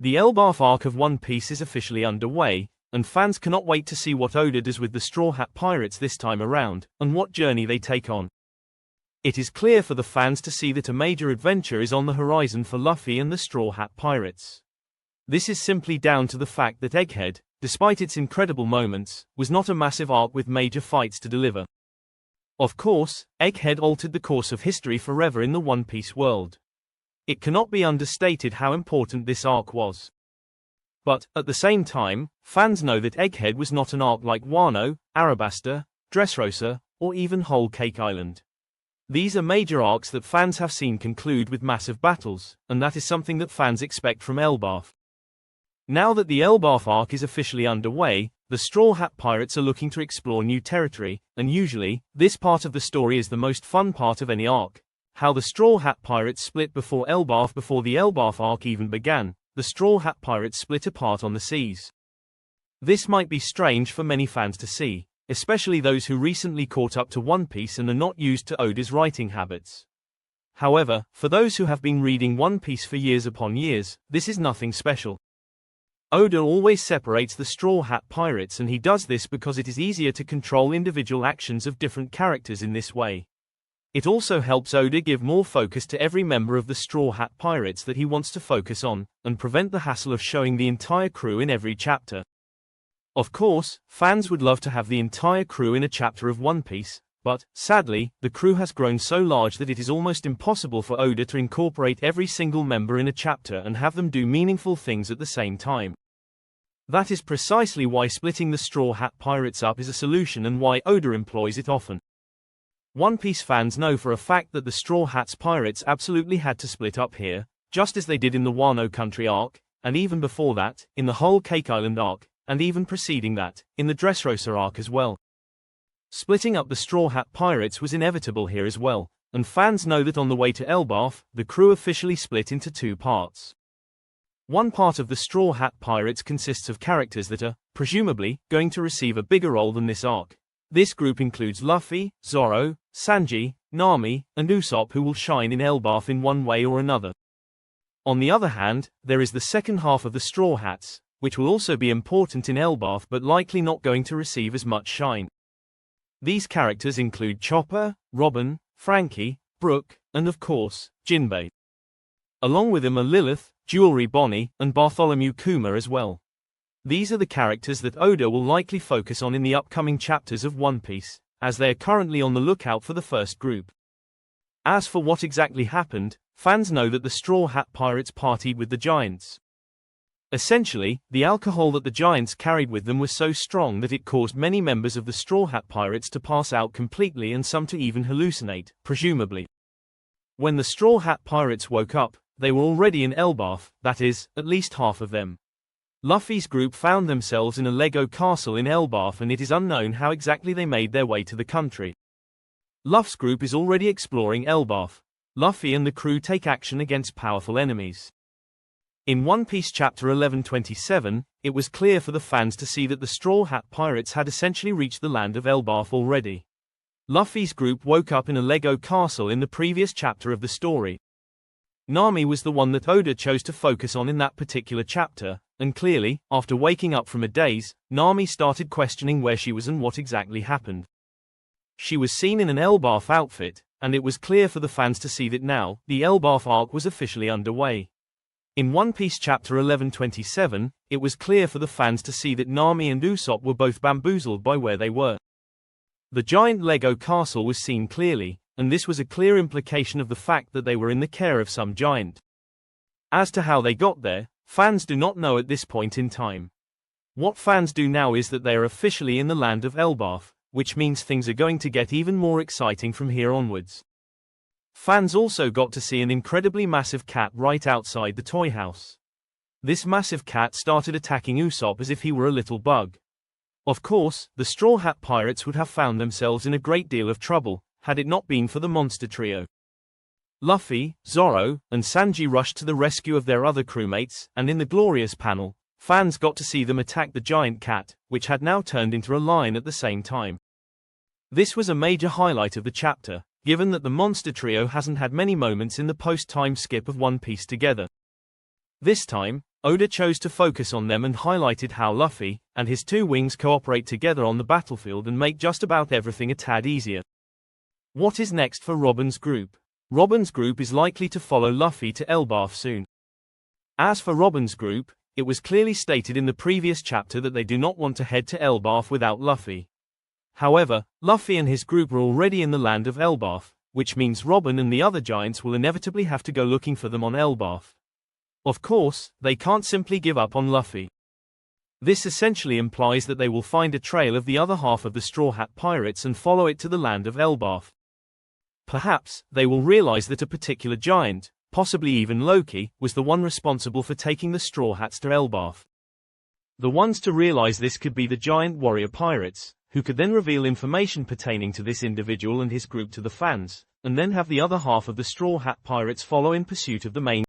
The Elbaf arc of One Piece is officially underway, and fans cannot wait to see what Oda does with the Straw Hat Pirates this time around, and what journey they take on. It is clear for the fans to see that a major adventure is on the horizon for Luffy and the Straw Hat Pirates. This is simply down to the fact that Egghead, despite its incredible moments, was not a massive arc with major fights to deliver. Of course, Egghead altered the course of history forever in the One Piece world. It cannot be understated how important this arc was. But, at the same time, fans know that Egghead was not an arc like Wano, Arabasta, Dressrosa, or even Whole Cake Island. These are major arcs that fans have seen conclude with massive battles, and that is something that fans expect from Elbaf. Now that the Elbaf arc is officially underway, the Straw Hat Pirates are looking to explore new territory, and usually, this part of the story is the most fun part of any arc. How the Straw Hat Pirates split before the Elbaf arc even began. The Straw Hat Pirates split apart on the seas. This might be strange for many fans to see, especially those who recently caught up to One Piece and are not used to Oda's writing habits. However, for those who have been reading One Piece for years upon years, this is nothing special. Oda always separates the Straw Hat Pirates, and he does this because it is easier to control individual actions of different characters in this way. It also helps Oda give more focus to every member of the Straw Hat Pirates that he wants to focus on, and prevent the hassle of showing the entire crew in every chapter. Of course, fans would love to have the entire crew in a chapter of One Piece, but, sadly, the crew has grown so large that it is almost impossible for Oda to incorporate every single member in a chapter and have them do meaningful things at the same time. That is precisely why splitting the Straw Hat Pirates up is a solution and why Oda employs it often. One Piece fans know for a fact that the Straw Hats Pirates absolutely had to split up here, just as they did in the Wano Country arc, and even before that, in the Whole Cake Island arc, and even preceding that, in the Dressrosa arc as well. Splitting up the Straw Hat Pirates was inevitable here as well, and fans know that on the way to Elbaf, the crew officially split into two parts. One part of the Straw Hat Pirates consists of characters that are, presumably, going to receive a bigger role than this arc. This group includes Luffy, Zoro, Sanji, Nami, and Usopp, who will shine in Elbaf in one way or another. On the other hand, there is the second half of the Straw Hats, which will also be important in Elbaf but likely not going to receive as much shine. These characters include Chopper, Robin, Frankie, Brook, and of course, Jinbei. Along with them are Lilith, Jewelry Bonnie, and Bartholomew Kuma as well. These are the characters that Oda will likely focus on in the upcoming chapters of One Piece, as they are currently on the lookout for the first group. As for what exactly happened, fans know that the Straw Hat Pirates partied with the Giants. Essentially, the alcohol that the Giants carried with them was so strong that it caused many members of the Straw Hat Pirates to pass out completely and some to even hallucinate, presumably. When the Straw Hat Pirates woke up, they were already in Elbaf, that is, at least half of them. Luffy's group found themselves in a Lego castle in Elbaf, and it is unknown how exactly they made their way to the country. Luffy's group is already exploring Elbaf. Luffy and the crew take action against powerful enemies. In One Piece Chapter 1127, it was clear for the fans to see that the Straw Hat Pirates had essentially reached the land of Elbaf already. Luffy's group woke up in a Lego castle in the previous chapter of the story. Nami was the one that Oda chose to focus on in that particular chapter, and clearly, after waking up from a daze, Nami started questioning where she was and what exactly happened. She was seen in an Elbaf outfit, and it was clear for the fans to see that now, the Elbaf arc was officially underway. In One Piece Chapter 1127, it was clear for the fans to see that Nami and Usopp were both bamboozled by where they were. The giant Lego castle was seen clearly, and this was a clear implication of the fact that they were in the care of some giant. As to how they got there, fans do not know at this point in time. What fans do now is that they are officially in the land of Elbaf, which means things are going to get even more exciting from here onwards. Fans also got to see an incredibly massive cat right outside the toy house. This massive cat started attacking Usopp as if he were a little bug. Of course, the Straw Hat Pirates would have found themselves in a great deal of trouble, had it not been for the monster trio. Luffy, Zoro, and Sanji rushed to the rescue of their other crewmates, and in the glorious panel, fans got to see them attack the giant cat, which had now turned into a lion at the same time. This was a major highlight of the chapter, given that the monster trio hasn't had many moments in the post-time skip of One Piece together. This time, Oda chose to focus on them and highlighted how Luffy and his two wings cooperate together on the battlefield and make just about everything a tad easier. What is next for Robin's group? Robin's group is likely to follow Luffy to Elbaf soon. As for Robin's group, it was clearly stated in the previous chapter that they do not want to head to Elbaf without Luffy. However, Luffy and his group are already in the land of Elbaf, which means Robin and the other giants will inevitably have to go looking for them on Elbaf. Of course, they can't simply give up on Luffy. This essentially implies that they will find a trail of the other half of the Straw Hat Pirates and follow it to the land of Elbaf. Perhaps, they will realize that a particular giant, possibly even Loki, was the one responsible for taking the Straw Hats to Elbaf. The ones to realize this could be the giant warrior pirates, who could then reveal information pertaining to this individual and his group to the fans, and then have the other half of the Straw Hat Pirates follow in pursuit of the main